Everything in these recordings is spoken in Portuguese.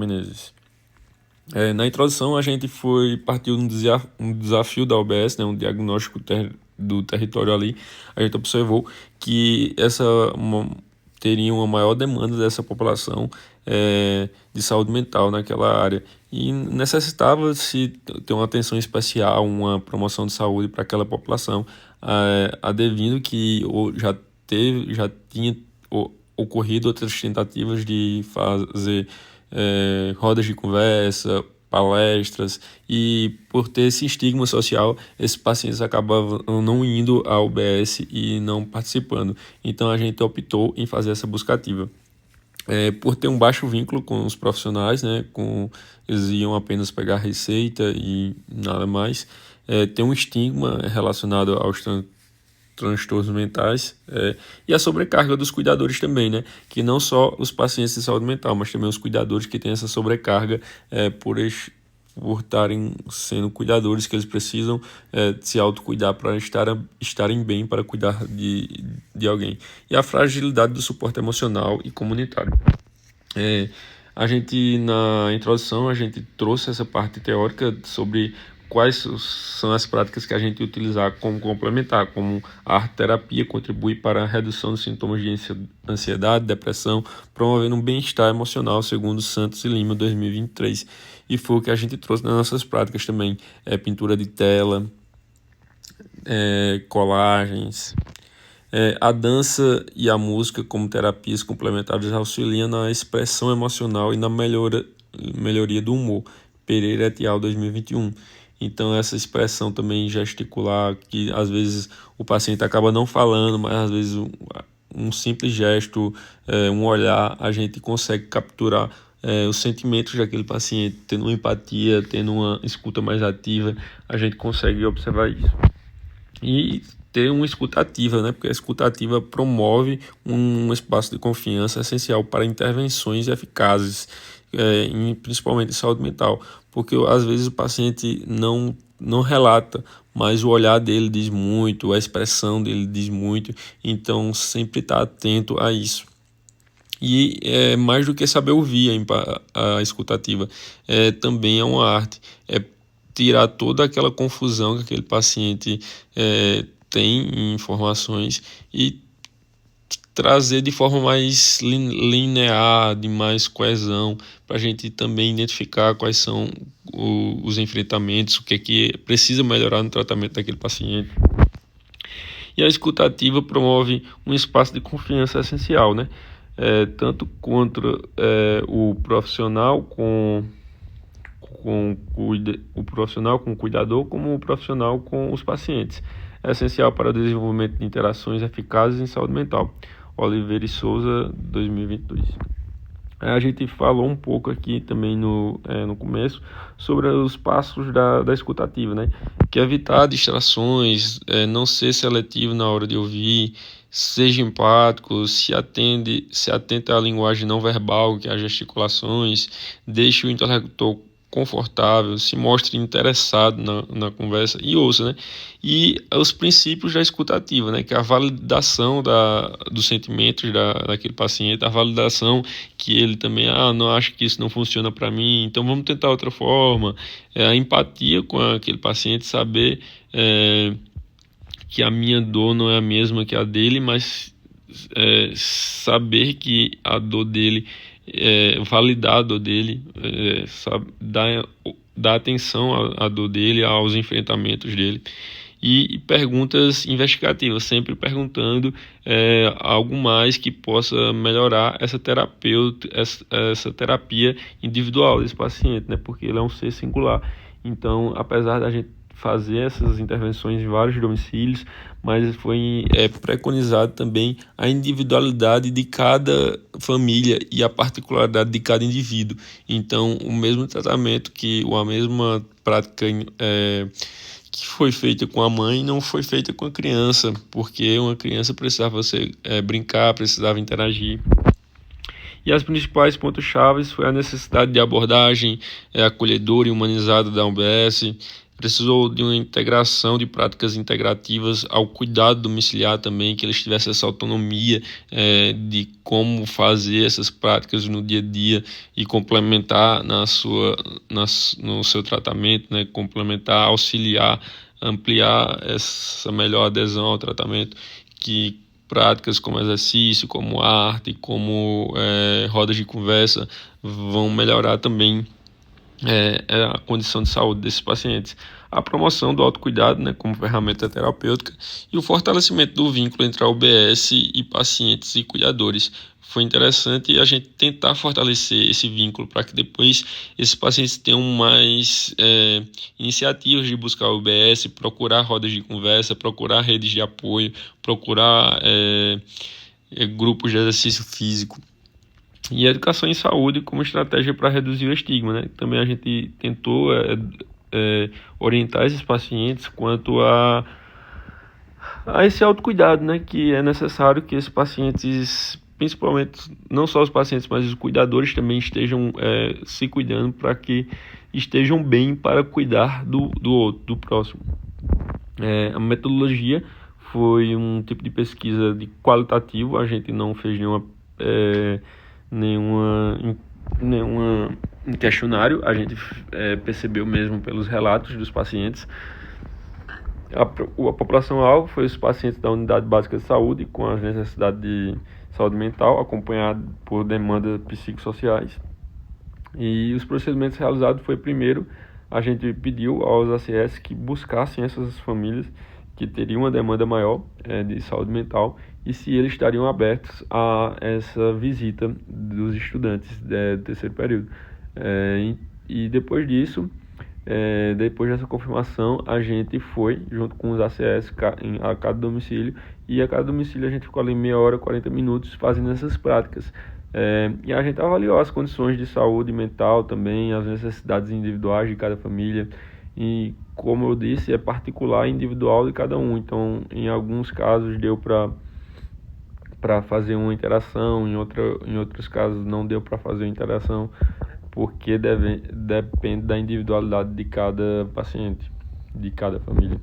Menezes. Na introdução, a gente partiu um desafio da UBS, né, um diagnóstico do território ali. A gente observou que teria uma maior demanda dessa população de saúde mental naquela área. E necessitava-se ter uma atenção especial, uma promoção de saúde para aquela população, advindo que já tinha ocorrido outras tentativas de fazer rodas de conversa, palestras, e por ter esse estigma social, esses pacientes acabavam não indo à UBS e não participando. Então a gente optou em fazer essa busca ativa. Por ter um baixo vínculo com os profissionais, né, eles iam apenas pegar receita e nada mais, tem um estigma relacionado aos transtornos mentais, e a sobrecarga dos cuidadores também, né? Que não só os pacientes de saúde mental, mas também os cuidadores que têm essa sobrecarga por estarem sendo cuidadores, que eles precisam se autocuidar para estarem bem, para cuidar de alguém. E a fragilidade do suporte emocional e comunitário. Na introdução, a gente trouxe essa parte teórica sobre quais são as práticas que a gente utilizar como complementar, como a arte-terapia contribui para a redução dos sintomas de ansiedade, depressão, promovendo um bem-estar emocional, segundo Santos e Lima, 2023. E foi o que a gente trouxe nas nossas práticas também, pintura de tela, colagens. A dança e a música como terapias complementares auxiliam na expressão emocional e na melhoria do humor. Pereira et al. 2021. Então essa expressão também gesticular, que às vezes o paciente acaba não falando, mas às vezes um simples gesto, um olhar, a gente consegue capturar os sentimentos daquele paciente, tendo uma empatia, tendo uma escuta mais ativa, a gente consegue observar isso. E ter uma escuta ativa, né? Porque a escuta ativa promove um espaço de confiança essencial para intervenções eficazes, principalmente em saúde mental, porque às vezes o paciente não relata, mas o olhar dele diz muito, a expressão dele diz muito, então sempre estar atento a isso. E mais do que saber ouvir a escutativa, também é uma arte, tirar toda aquela confusão que aquele paciente tem em informações e trazer de forma mais linear, de mais coesão, para a gente também identificar quais são os enfrentamentos, o que é que precisa melhorar no tratamento daquele paciente. E a escutativa promove um espaço de confiança essencial, né? Tanto contra o profissional com o profissional com o cuidador, como o profissional com os pacientes. É essencial para o desenvolvimento de interações eficazes em saúde mental. Oliveira e Souza, 2022. A gente falou um pouco aqui também no começo sobre os passos da escutativa, né? Que é evitar distrações, não ser seletivo na hora de ouvir, seja empático, se atenta à linguagem não verbal, que é as gesticulações, deixe o interlocutor confortável, se mostre interessado na conversa e ouça, né? E os princípios da escutativa, né? Que é a validação dos sentimentos daquele paciente, a validação que ele também, não acho que isso não funciona para mim, então vamos tentar outra forma, a empatia com aquele paciente, saber que a minha dor não é a mesma que a dele, mas saber que a dor dele, validar a dor dele, dar atenção à dor dele, aos enfrentamentos dele. E perguntas investigativas, sempre perguntando algo mais que possa melhorar essa terapia individual desse paciente, né? Porque ele é um ser singular. Então, apesar da gente fazer essas intervenções em vários domicílios, mas foi preconizado também a individualidade de cada família e a particularidade de cada indivíduo. Então, o mesmo tratamento a mesma prática que foi feita com a mãe não foi feita com a criança, porque uma criança precisava brincar, precisava interagir. E as principais pontos-chave foi a necessidade de abordagem acolhedora e humanizada da UBS, Precisou de uma integração de práticas integrativas ao cuidado domiciliar também, que eles tivessem essa autonomia de como fazer essas práticas no dia a dia e complementar no seu tratamento, né? Complementar, auxiliar, ampliar essa melhor adesão ao tratamento, que práticas como exercício, como arte, como rodas de conversa vão melhorar também a condição de saúde desses pacientes. A promoção do autocuidado, né, como ferramenta terapêutica, e o fortalecimento do vínculo entre a UBS e pacientes e cuidadores. Foi interessante a gente tentar fortalecer esse vínculo para que depois esses pacientes tenham mais iniciativas de buscar a UBS, procurar rodas de conversa, procurar redes de apoio, procurar grupos de exercício físico. E a educação em saúde como estratégia para reduzir o estigma, né? Também a gente tentou orientar esses pacientes quanto a esse autocuidado, né? Que é necessário que esses pacientes, principalmente, não só os pacientes, mas os cuidadores também estejam se cuidando para que estejam bem para cuidar do próximo. A metodologia foi um tipo de pesquisa de qualitativo, a gente não fez nenhuma questionário, a gente percebeu mesmo pelos relatos dos pacientes. A população-alvo foi os pacientes da unidade básica de saúde com as necessidades de saúde mental, acompanhado por demandas psicossociais. E os procedimentos realizados foi, primeiro, a gente pediu aos ACS que buscassem essas famílias que teriam uma demanda maior de saúde mental e se eles estariam abertos a essa visita dos estudantes do terceiro período. E depois disso, depois dessa confirmação, a gente foi junto com os ACS a cada domicílio, e a cada domicílio a gente ficou ali meia hora, 40 minutos fazendo essas práticas. E a gente avaliou as condições de saúde mental também, as necessidades individuais de cada família, e como eu disse, é particular e individual de cada um. Então, em alguns casos deu para fazer uma interação, em outros casos não deu para fazer uma interação, porque depende da individualidade de cada paciente, de cada família.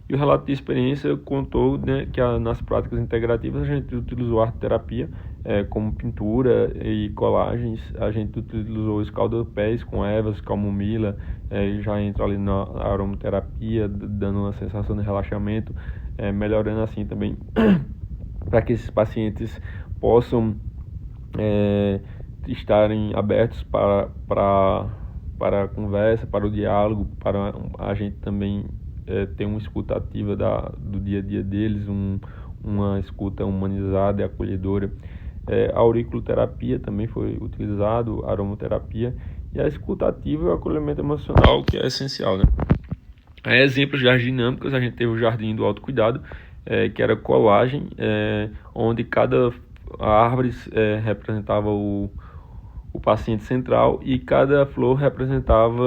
E o relato de experiência contou, né, que nas práticas integrativas a gente utilizou arte-terapia, como pintura e colagens. A gente utilizou escaldapés com ervas, camomila, já entra ali na aromaterapia, dando uma sensação de relaxamento, melhorando assim também para que esses pacientes possam estarem abertos para a conversa, para o diálogo, para a gente também ter uma escuta ativa do dia a dia deles, uma escuta humanizada e acolhedora. A auriculoterapia também foi utilizado, a aromaterapia, e a escuta ativa e o acolhimento emocional, que é essencial, né? Exemplos de dinâmicas, a gente teve o jardim do autocuidado, que era colagem, onde cada árvore representava o paciente central e cada flor representava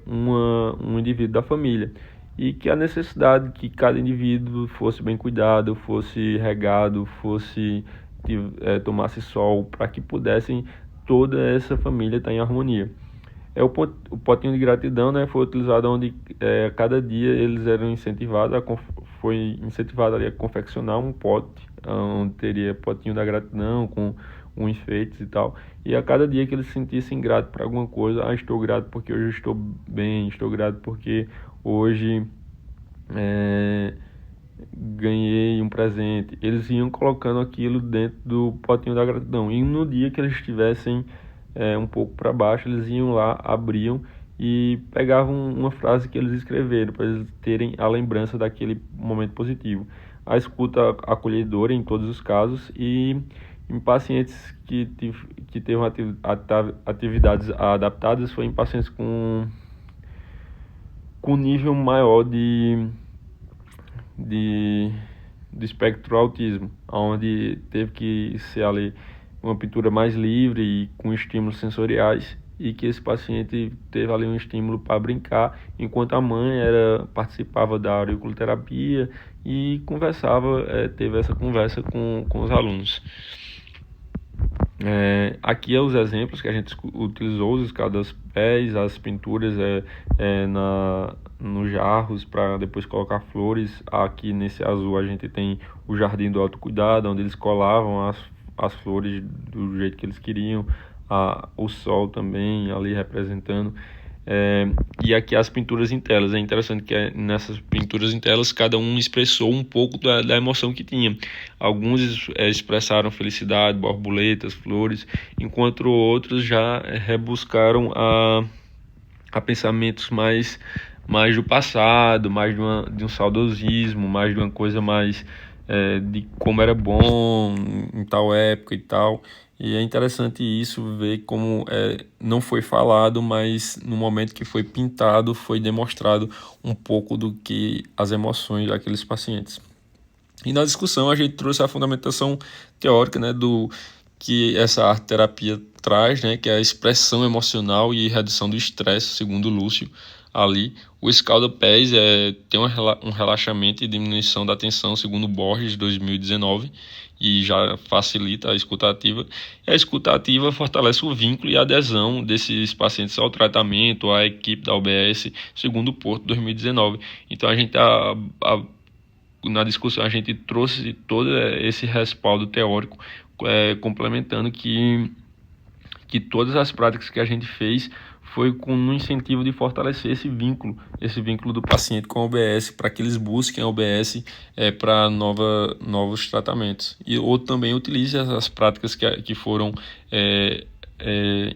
um indivíduo da família, e que a necessidade que cada indivíduo fosse bem cuidado, fosse regado, tomasse sol, para que pudessem toda essa família estar em harmonia. O potinho de gratidão, né, foi utilizado onde cada dia eles eram incentivados foi incentivado ali a confeccionar um pote, onde teria potinho da gratidão com enfeites e tal, e a cada dia que eles se sentissem grato por alguma coisa, estou grato porque hoje eu estou bem, estou grato porque hoje ganhei um presente, eles iam colocando aquilo dentro do potinho da gratidão, e no dia que eles estivessem um pouco para baixo, eles iam lá, abriam e pegavam uma frase que eles escreveram, para eles terem a lembrança daquele momento positivo. A escuta acolhedora em todos os casos, e em pacientes que teve atividades adaptadas, foi em pacientes com nível maior de espectro autismo, onde teve que ser ali uma pintura mais livre e com estímulos sensoriais, e que esse paciente teve ali um estímulo para brincar, enquanto a mãe participava da auriculoterapia e teve essa conversa com os alunos. Aqui os exemplos que a gente utilizou, os escaldapés, as pinturas nos jarros para depois colocar flores. Aqui nesse azul a gente tem o jardim do autocuidado, onde eles colavam as flores do jeito que eles queriam, o sol também ali representando. E aqui as pinturas em telas. É interessante que nessas pinturas em telas cada um expressou um pouco da emoção que tinha. Alguns expressaram felicidade, borboletas, flores, enquanto outros já rebuscaram a pensamentos mais do passado, mais de um saudosismo, mais de uma coisa mais de como era bom em tal época e tal. E é interessante isso, ver como não foi falado, mas no momento que foi pintado, foi demonstrado um pouco do que as emoções daqueles pacientes. E na discussão a gente trouxe a fundamentação teórica, né, do que essa arte terapia traz, né, que é a expressão emocional e redução do estresse, segundo Lúcio ali. O escalda-pés tem um relaxamento e diminuição da tensão, segundo Borges, 2019, e já facilita a escuta ativa. E a escuta ativa fortalece o vínculo e a adesão desses pacientes ao tratamento, à equipe da UBS, segundo Porto, 2019. Então, na discussão a gente trouxe todo esse respaldo teórico, complementando que todas as práticas que a gente fez foi com o incentivo de fortalecer esse vínculo do paciente com a OBS, para que eles busquem a OBS para novos tratamentos. Ou também utilize as práticas que foram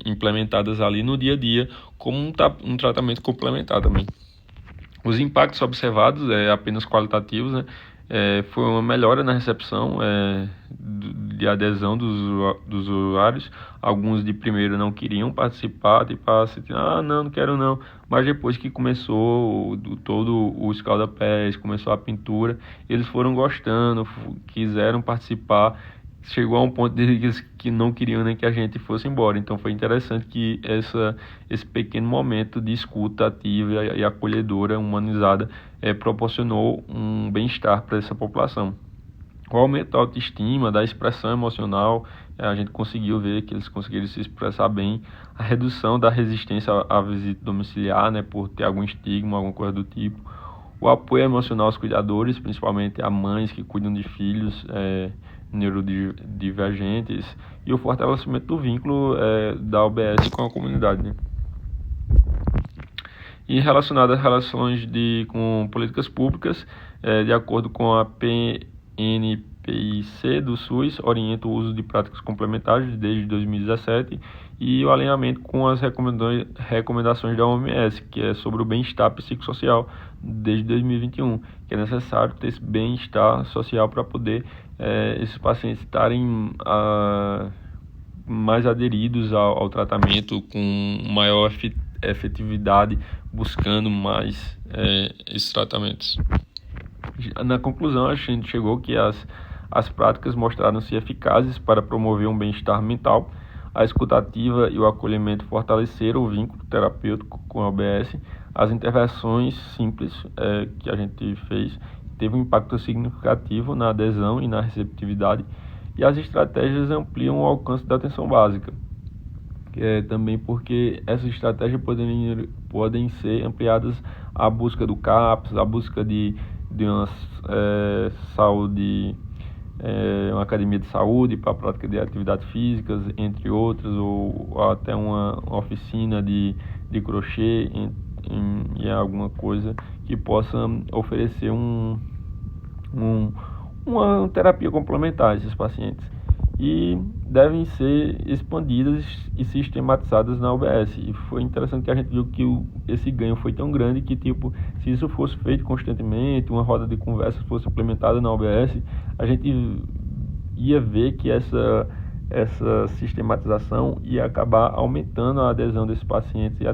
implementadas ali no dia a dia como um tratamento complementar também. Os impactos observados apenas qualitativos, né? Foi uma melhora na recepção de adesão dos usuários. Alguns de primeiro não queriam participar, tipo, não quero não. Mas depois que começou todo o escalda-pés, começou a pintura, eles foram gostando, quiseram participar. Chegou a um ponto de que não queriam nem que a gente fosse embora. Então foi interessante que esse pequeno momento de escuta ativa e acolhedora, humanizada, proporcionou um bem-estar para essa população. O aumento da autoestima, da expressão emocional, a gente conseguiu ver que eles conseguiram se expressar bem. A redução da resistência à visita domiciliar, né, por ter algum estigma, alguma coisa do tipo. O apoio emocional aos cuidadores, principalmente a mães que cuidam de filhos neurodivergentes, e o fortalecimento do vínculo da UBS com a comunidade, né? E relacionado às relações com políticas públicas, de acordo com a PNPIC do SUS, orienta o uso de práticas complementares desde 2017 e o alinhamento com as recomendações da OMS, que é sobre o bem-estar psicossocial, desde 2021, que é necessário ter esse bem-estar social para poder esses pacientes estarem mais aderidos ao tratamento, com maior efetividade, buscando mais esses tratamentos. Na conclusão, a gente chegou que as práticas mostraram-se eficazes para promover um bem-estar mental. A escuta ativa e o acolhimento fortaleceram o vínculo terapêutico com a OBS. As intervenções simples que a gente fez teve um impacto significativo na adesão e na receptividade, e as estratégias ampliam o alcance da atenção básica. Também porque essas estratégias podem ser ampliadas à busca do CAPS, à busca de uma saúde, uma academia de saúde para a prática de atividades físicas, entre outras, ou até uma oficina de crochê, em alguma coisa que possa oferecer uma terapia complementar a esses pacientes. E devem ser expandidas e sistematizadas na UBS. E foi interessante que a gente viu que esse ganho foi tão grande que, se isso fosse feito constantemente, uma roda de conversa fosse implementada na UBS, a gente ia ver que essa sistematização ia acabar aumentando a adesão desses pacientes e